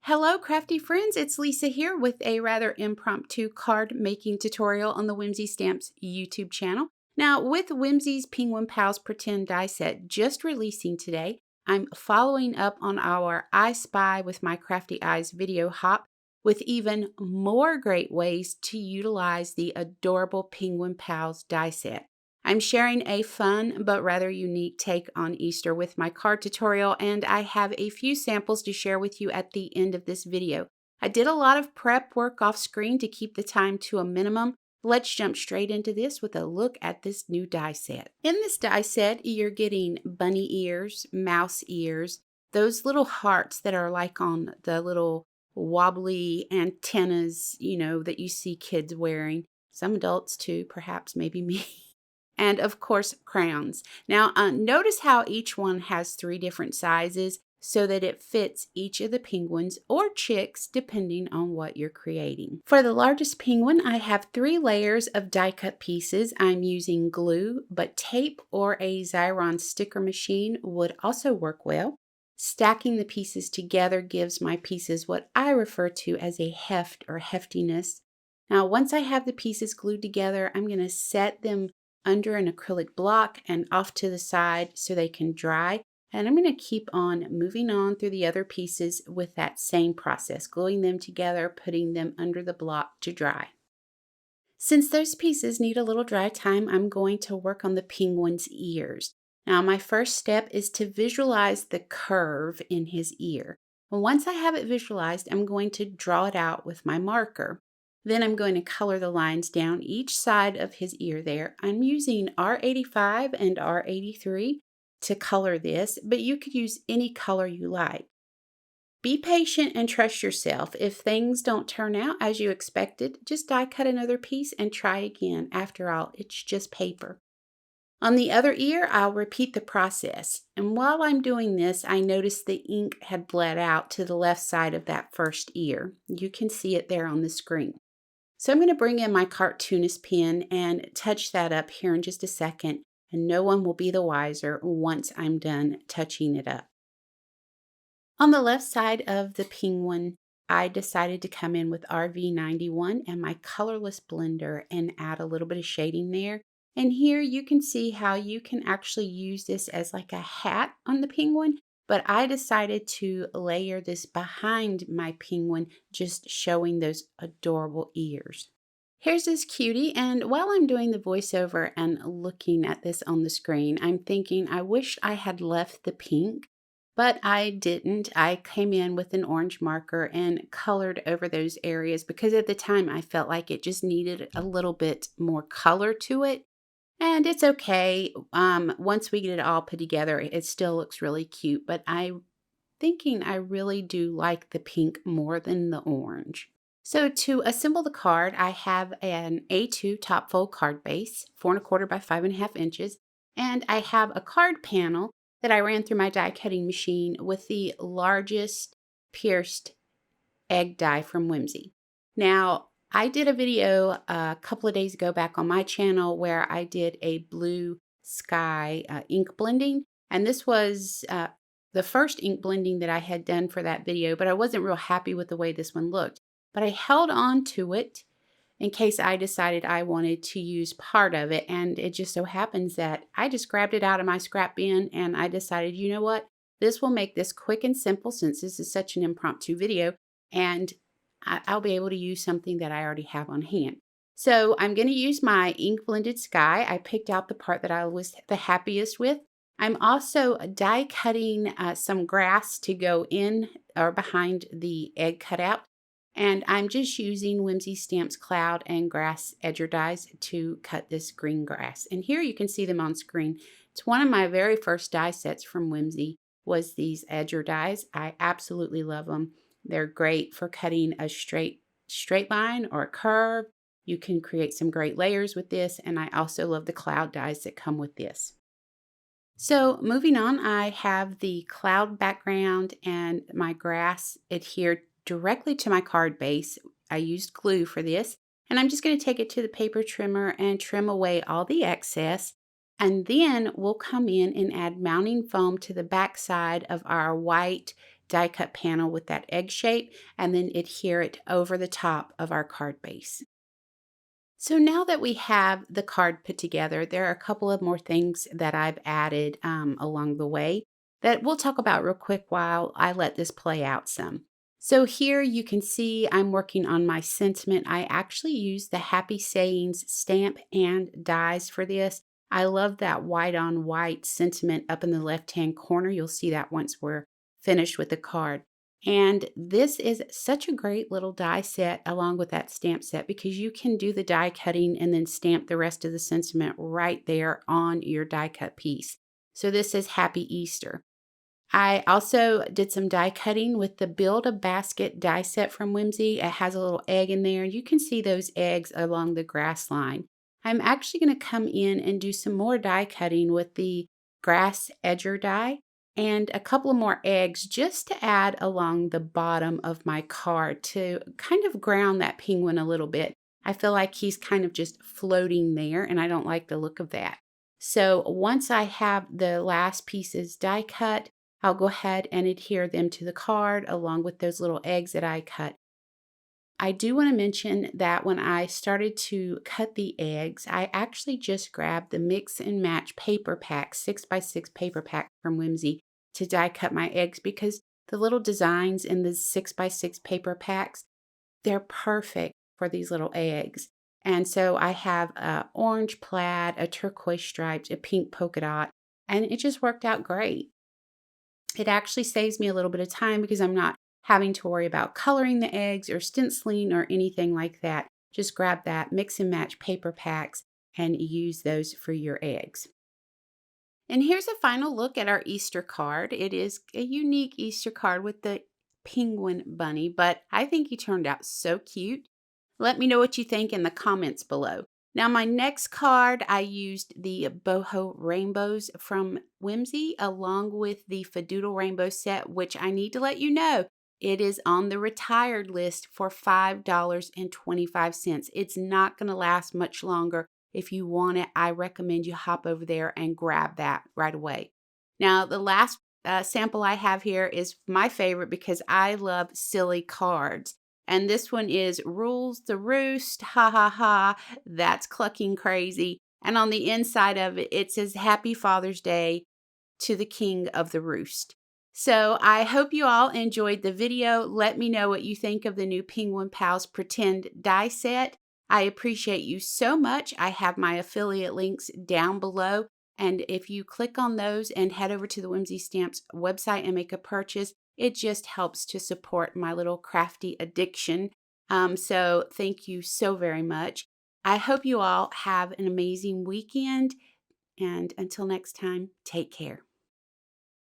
Hello, crafty friends. It's Lisa here with a rather impromptu card making tutorial on the Whimsy Stamps YouTube channel. Now, with Whimsy's Penguin Pals Pretend die set just releasing today, I'm following up on our I Spy with My Crafty Eyes video hop with even more great ways to utilize the adorable Penguin Pals die set. I'm sharing a fun but rather unique take on Easter with my card tutorial, and I have a few samples to share with you at the end of this video. I did a lot of prep work off screen to keep the time to a minimum. Let's jump straight into this with a look at this new die set. In this die set, you're getting bunny ears, mouse ears, those little hearts that are like on the little wobbly antennas, that you see kids wearing. Some adults too, perhaps maybe me. And of course, crowns. Now, notice how each one has 3 different sizes so that it fits each of the penguins or chicks depending on what you're creating. For the largest penguin, I have 3 layers of die cut pieces. I'm using glue, but tape or a Xyron sticker machine would also work well. Stacking the pieces together gives my pieces what I refer to as a heft or heftiness. Now, once I have the pieces glued together, I'm going to set them under an acrylic block and off to the side so they can dry. And I'm going to keep on moving on through the other pieces with that same process, gluing them together, putting them under the block to dry. Since those pieces need a little dry time, I'm going to work on the penguin's ears. Now, my first step is to visualize the curve in his ear. Once I have it visualized, I'm going to draw it out with my marker. Then I'm going to color the lines down each side of his ear there. I'm using R85 and R83 to color this, but you could use any color you like. Be patient and trust yourself. If things don't turn out as you expected, just die cut another piece and try again. After all, it's just paper. On the other ear, I'll repeat the process. And while I'm doing this, I noticed the ink had bled out to the left side of that first ear. You can see it there on the screen. So I'm going to bring in my cartoonist pen and touch that up here in just a second, and no one will be the wiser once I'm done touching it up. On the left side of the penguin, I decided to come in with RV91 and my colorless blender and add a little bit of shading there. And here you can see how you can actually use this as like a hat on the penguin. But I decided to layer this behind my penguin, just showing those adorable ears. Here's this cutie, and while I'm doing the voiceover and looking at this on the screen, I'm thinking I wish I had left the pink, but I didn't. I came in with an orange marker and colored over those areas because at the time I felt like it just needed a little bit more color to it. And it's okay. Once we get it all put together, it still looks really cute. But I'm thinking I really do like the pink more than the orange. So to assemble the card, I have an A2 top fold card base, 4¼ by 5½ inches. And I have a card panel that I ran through my die cutting machine with the largest pierced egg die from Whimsy. Now, I did a video a couple of days ago back on my channel where I did a blue sky ink blending. And this was the first ink blending that I had done for that video, but I wasn't real happy with the way this one looked. But I held on to it in case I decided I wanted to use part of it. And it just so happens that I just grabbed it out of my scrap bin and I decided, you know what? This will make this quick and simple since this is such an impromptu video. And I'll be able to use something that I already have on hand. So I'm going to use my ink blended sky. I picked out the part that I was the happiest with. I'm also die cutting some grass to go in or behind the egg cutout. And I'm just using Whimsy Stamps Cloud and Grass Edger dies to cut this green grass. And here you can see them on screen. It's one of my very first die sets from Whimsy was these Edger dies. I absolutely love them. They're great for cutting a straight line or a curve. You can create some great layers with this, and I also love the cloud dies that come with this. So moving on, I have the cloud background and my grass adhered directly to my card base. I used glue for this, and I'm just going to take it to the paper trimmer and trim away all the excess. And then we'll come in and add mounting foam to the back side of our white die cut panel with that egg shape and then adhere it over the top of our card base. So now that we have the card put together, there are a couple of more things that I've added along the way that we'll talk about real quick while I let this play out some. So here you can see I'm working on my sentiment. I actually use the Happy Sayings stamp and dies for this. I love that white on white sentiment up in the left-hand corner. You'll see that once we're finished with the card. And this is such a great little die set along with that stamp set because you can do the die cutting and then stamp the rest of the sentiment right there on your die cut piece. So this is Happy Easter. I also did some die cutting with the Build a Basket die set from Whimsy. It has a little egg in there. You can see those eggs along the grass line. I'm actually going to come in and do some more die cutting with the grass edger die and a couple of more eggs just to add along the bottom of my card to kind of ground that penguin a little bit. I feel like he's kind of just floating there and I don't like the look of that. So once I have the last pieces die cut, I'll go ahead and adhere them to the card along with those little eggs that I cut. I do want to mention that when I started to cut the eggs, I actually just grabbed the mix and match paper pack, 6x6 paper pack from Whimsy to die cut my eggs because the little designs in the 6x6 paper packs, they're perfect for these little eggs. And so I have a orange plaid, a turquoise striped, a pink polka dot, and it just worked out great. It actually saves me a little bit of time because I'm not having to worry about coloring the eggs or stenciling or anything like that. Just grab that mix and match paper packs and use those for your eggs. And here's a final look at our Easter card. It is a unique Easter card with the penguin bunny, but I think he turned out so cute. Let me know what you think in the comments below. Now, my next card, I used the Boho Rainbows from Whimsy along with the FaDoodle Rainbow set, which I need to let you know, it is on the retired list for $5.25. It's not going to last much longer. If you want it, I recommend you hop over there and grab that right away. Now, the last sample I have here is my favorite because I love silly cards. And this one is Rules the Roost, ha ha ha, that's clucking crazy. And on the inside of it, it says Happy Father's Day to the King of the Roost. So I hope you all enjoyed the video. Let me know what you think of the new Penguin Pals Pretend die set. I appreciate you so much. I have my affiliate links down below. And if you click on those and head over to the Whimsy Stamps website and make a purchase, it just helps to support my little crafty addiction. So thank you so very much. I hope you all have an amazing weekend. And until next time, take care.